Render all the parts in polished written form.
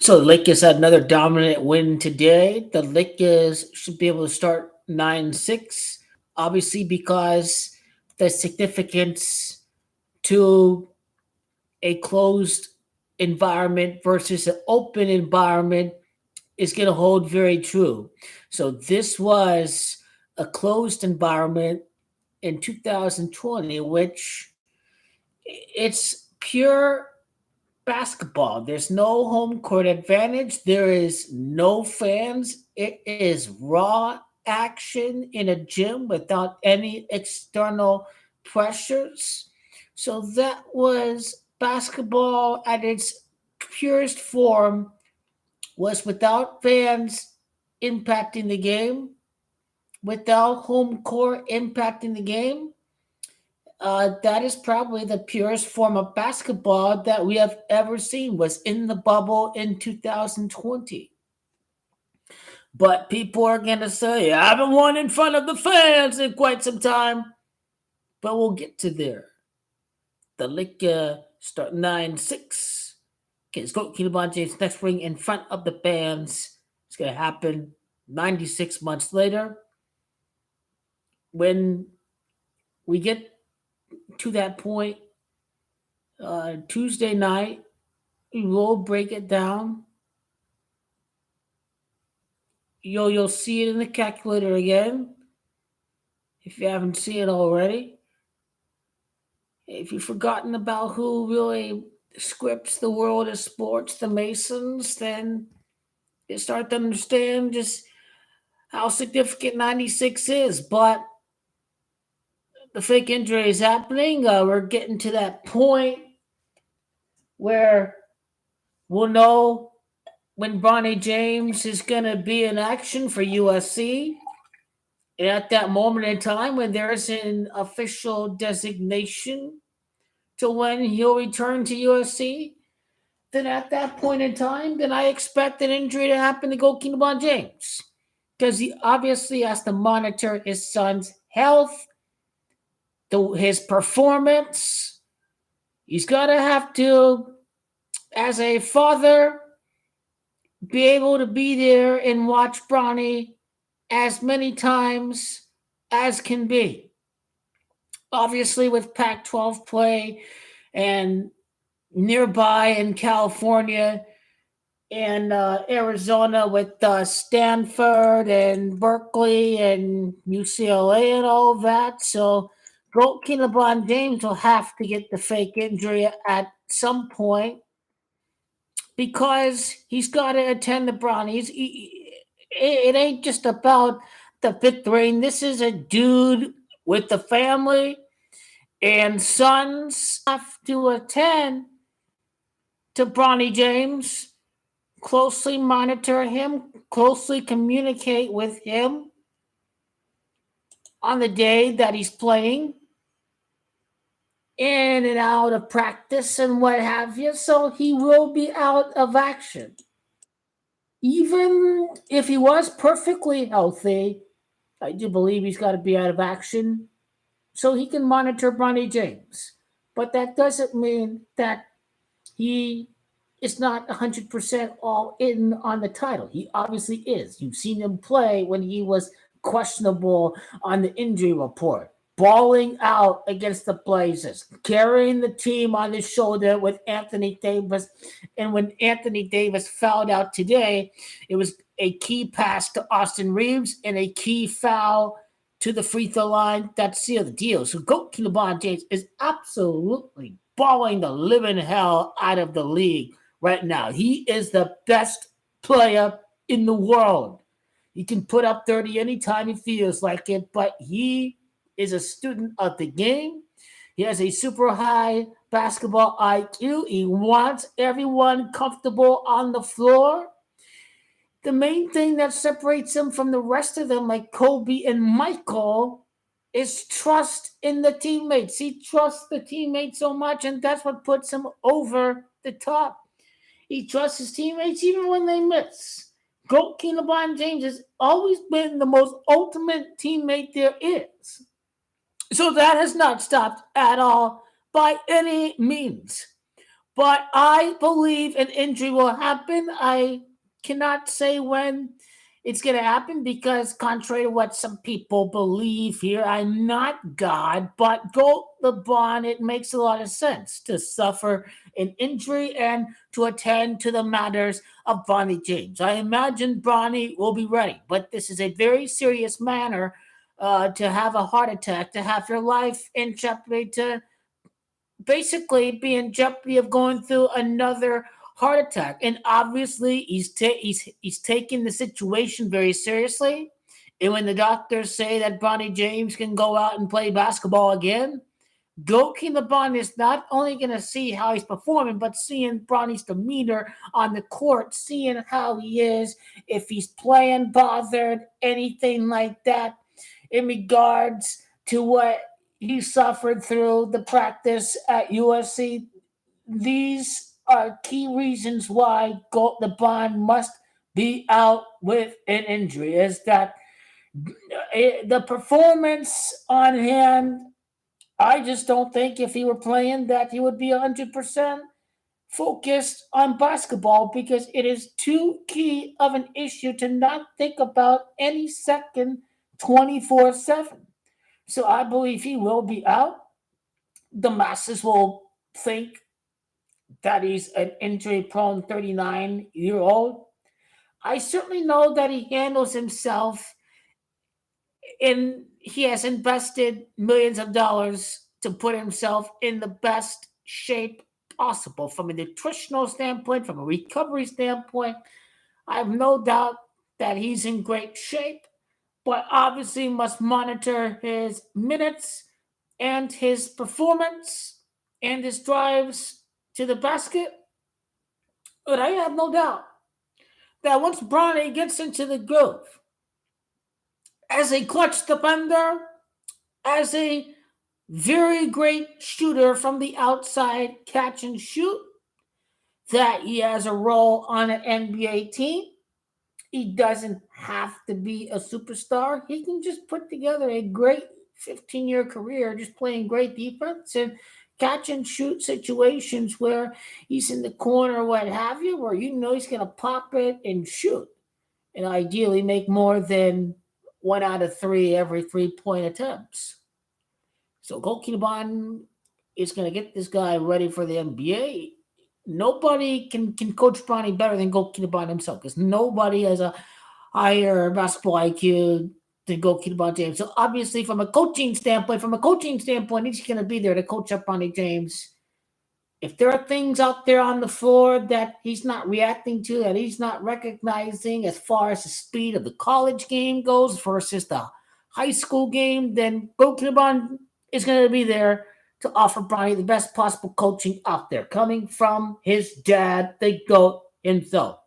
So the Lakers had another dominant win today. The Lakers should be able to start 9-6, obviously, because the significance to a closed environment versus an open environment is going to hold very true. So this was a closed environment in 2020, which it's pure basketball. There's no home court advantage. There is no fans. It is raw action in a gym without any external pressures. So that was basketball at its purest form, was without fans impacting the game, without home court impacting the game. That is probably the purest form of basketball that we have ever seen. Was in the bubble in 2020. But people are gonna say I haven't won in front of the fans in quite some time. But we'll get to there. The Lakers start 9-6. Okay, let's go. LeBron James next ring in front of the fans. It's gonna happen 96 months later. When we get to that point, Tuesday night, we will break it down. You'll see it in the calculator again if you haven't seen it already. If you've forgotten about who really scripts the world of sports, the Masons, then you start to understand just how significant 96 is. But the fake injury is happening. We're getting to that point where we'll know when Bronny James is going to be in action for USC. And at that moment in time, when there's an official designation to when he'll return to USC, then at that point in time, then I expect an injury to happen to goalkeeper LeBron James. Because he obviously has to monitor his son's health, his performance. He's got to have to, as a father, be able to be there and watch Bronny as many times as can be. Obviously, with Pac 12 play and nearby in California and Arizona with Stanford and Berkeley and UCLA and all of that. So, goalkeeper LeBron James will have to get the fake injury at some point because he's got to attend the Brownies. It ain't just about the fifth ring. This is a dude with the family and sons have to attend to Bronny James, closely monitor him, closely communicate with him on the day that he's playing, in and out of practice and what have you. So he will be out of action. Even if he was perfectly healthy, I do believe he's got to be out of action so he can monitor Bronny James. But that doesn't mean that he is not 100% all in on the title. He obviously is. You've seen him play when he was questionable on the injury report, balling out against the Blazers, carrying the team on his shoulder with Anthony Davis. And when Anthony Davis fouled out today, it was a key pass to Austin Reeves and a key foul to the free throw line that sealed the deal. So goalkeeper LeBron James is absolutely balling the living hell out of the league right now. He is the best player in the world. He can put up 30 anytime he feels like it, but he is a student of the game. He has a super high basketball IQ. He wants everyone comfortable on the floor. The main thing that separates him from the rest of them, like Kobe and Michael, is trust in the teammates. He trusts the teammates so much, and that's what puts him over the top. He trusts his teammates even when they miss. Goalkeeper LeBron James has always been the most ultimate teammate there is. So that has not stopped at all by any means. But I believe an injury will happen. I cannot say when it's going to happen because, contrary to what some people believe here, I'm not God. But go LeBron, it makes a lot of sense to suffer an injury and to attend to the matters of Bronny James. I imagine Bronny will be ready, but this is a very serious manner to have a heart attack, to have your life in jeopardy, to basically be in jeopardy of going through another heart attack. And obviously, he's taking the situation very seriously. And when the doctors say that Bronny James can go out and play basketball again, Goki LeBron is not only going to see how he's performing, but seeing Bronny's demeanor on the court, seeing how he is, if he's playing bothered, anything like that, in regards to what he suffered through the practice at USC. These are key reasons why LeBron must be out with an injury. Is that the performance on hand? I just don't think if he were playing that he would be 100% focused on basketball because it is too key of an issue to not think about any second 24/7. So I believe he will be out. The masses will think that he's an injury prone 39-year-old. I certainly know that he handles himself he has invested millions of dollars to put himself in the best shape possible from a nutritional standpoint, from a recovery standpoint. I have no doubt that he's in great shape, but obviously must monitor his minutes and his performance and his drives to the basket. But I have no doubt that once Bronny gets into the groove, as a clutch defender, as a very great shooter from the outside, catch and shoot, that he has a role on an NBA team. He doesn't have to be a superstar. He can just put together a great 15-year career just playing great defense and catch and shoot situations where he's in the corner or what have you, where you know he's going to pop it and shoot. And ideally make more than 1 out of 3 every 3-point attempts. So Goalkeeper is going to get this guy ready for the NBA. Nobody can coach Bronny better than Goalkeeper himself because nobody has a higher basketball IQ than Goalkeeper James. So obviously, from a coaching standpoint, he's going to be there to coach up Bronny James. If there are things out there on the floor that he's not reacting to, that he's not recognizing as far as the speed of the college game goes versus the high school game, then Goalkeeper is going to be there to offer Bronny the best possible coaching out there, coming from his dad, the GOAT himself.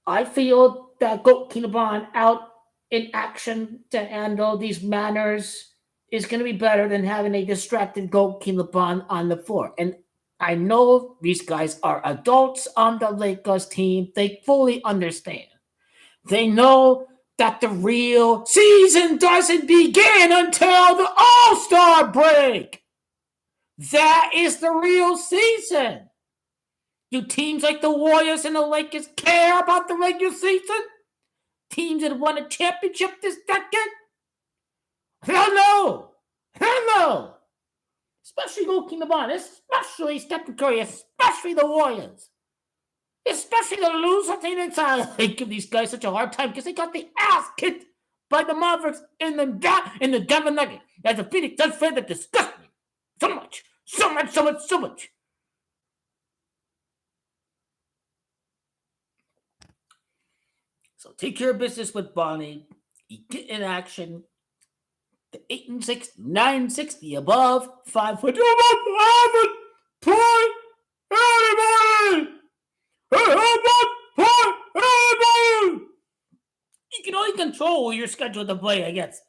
I feel that Goat Kinaban out in action to handle these manners is going to be better than having a distracted Goat Kinaban on the floor. And I know these guys are adults on the Lakers team. They fully understand. They know that the real season doesn't begin until the All-Star break. That is the real season. Do teams like the Warriors and the Lakers care about the regular season? Teams that won a championship this decade? Hell no. Hell no. Especially Joakim Noah, especially Stephen Curry, especially the Warriors. Especially the loser team inside. They give these guys such a hard time because they got the ass kicked by the Mavericks in the Denver Nuggets. As a Phoenix Suns fan, that disgusts me so much. So much. So take care of business with Bonnie. You get in action. The 8-6, 960 above 5 foot. Point anybody! You can only control your schedule to play against.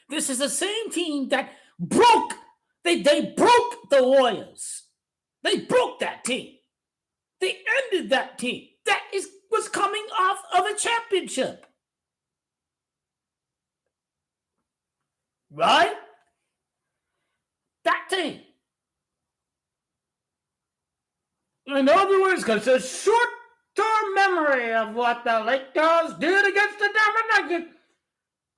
This is the same team that broke. They broke the Warriors. They broke that team. They ended that team. That was coming off of a championship. Right? That team. In other words, because a short-term memory of what the Lakers did against the Denver Nuggets.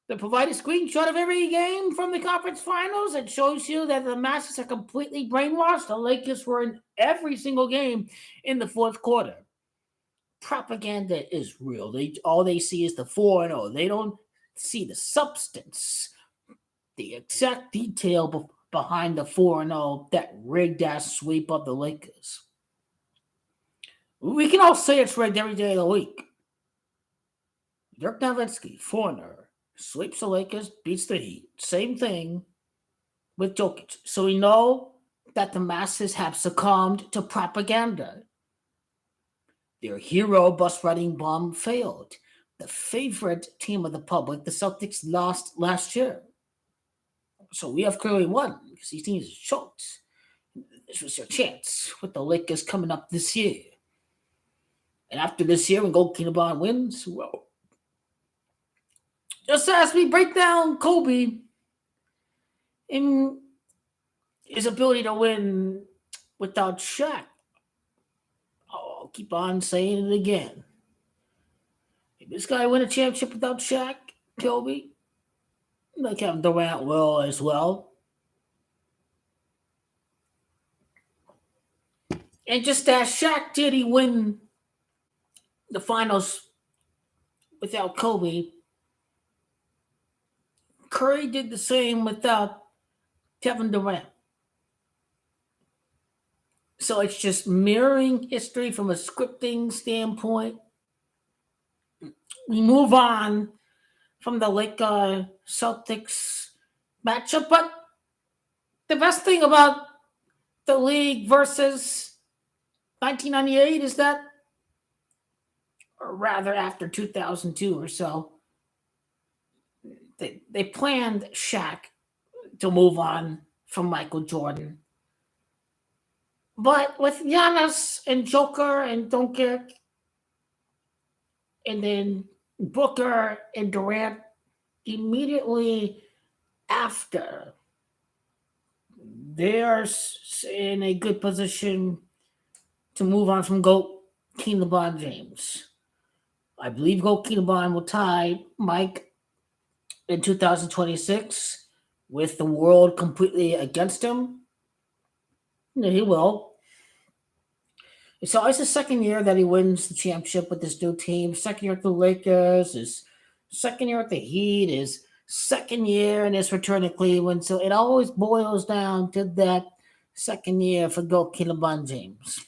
They provide a screenshot of every game from the conference finals. It shows you that the Masters are completely brainwashed. The Lakers were in every single game in the fourth quarter. Propaganda is real. All they see is the 4-0. They don't see the substance, the exact detail behind the 4-0, that rigged-ass sweep of the Lakers. We can all say it's rigged every day of the week. Dirk Nowitzki, foreigner, sweeps the Lakers, beats the Heat. Same thing with Jokic. So we know that the masses have succumbed to propaganda. Their hero bus riding bomb failed. The favorite team of the public, the Celtics, lost last year. So we have clearly won because these teams are choked. This was their chance with the Lakers coming up this year. And after this year, when Gold Kinabalu wins, well, just as we break down Kobe in his ability to win without Shaq. I'll keep on saying it again. If this guy win a championship without Shaq, Kobe, like Kevin Durant will as well. And just as Shaq did, he win the finals without Kobe. Curry did the same without Kevin Durant. So it's just mirroring history from a scripting standpoint. We move on from the Lakers Celtics matchup, but the best thing about the league versus 1998 is that, or rather after 2002 or so, they planned Shaq to move on from Michael Jordan. But with Giannis and Joker and Doncic, and then Booker and Durant immediately after, they are in a good position to move on from GOAT King LeBron James. I believe GOAT King LeBron will tie Mike in 2026 with the world completely against him. Yeah, he will. It's always the second year that he wins the championship with this new team. Second year at the Lakers, his second year at the Heat, his second year in his return to Cleveland. So it always boils down to that second year for GOAT King LeBron James.